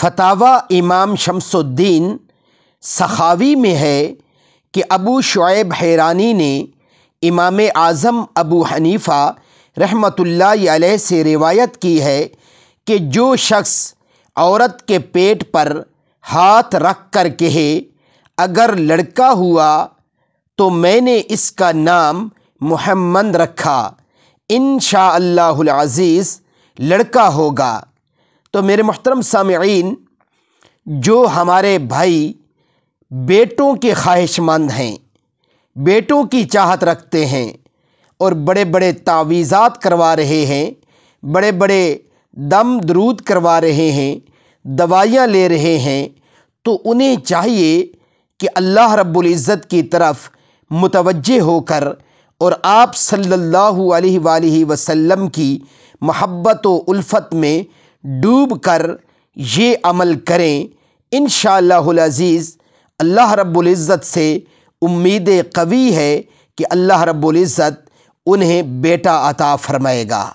فتاوی امام شمس الدین سخاوی میں ہے کہ ابو شعیب حیرانی نے امام اعظم ابو حنیفہ رحمۃ اللہ علیہ سے روایت کی ہے کہ جو شخص عورت کے پیٹ پر ہاتھ رکھ کر کہے اگر لڑکا ہوا تو میں نے اس کا نام محمد رکھا، انشاءاللہ العزیز لڑکا ہوگا۔ تو میرے محترم سامعین، جو ہمارے بھائی بیٹوں کے خواہش مند ہیں، بیٹوں کی چاہت رکھتے ہیں اور بڑے بڑے تعویذات کروا رہے ہیں، بڑے بڑے دم درود کروا رہے ہیں، دوائیاں لے رہے ہیں، تو انہیں چاہیے کہ اللہ رب العزت کی طرف متوجہ ہو کر اور آپ صلی اللہ علیہ وآلہ وسلم کی محبت و الفت میں ڈوب کر یہ عمل کریں۔ انشاءاللہ العزیز اللہ رب العزت سے امید قوی ہے کہ اللہ رب العزت انہیں بیٹا عطا فرمائے گا۔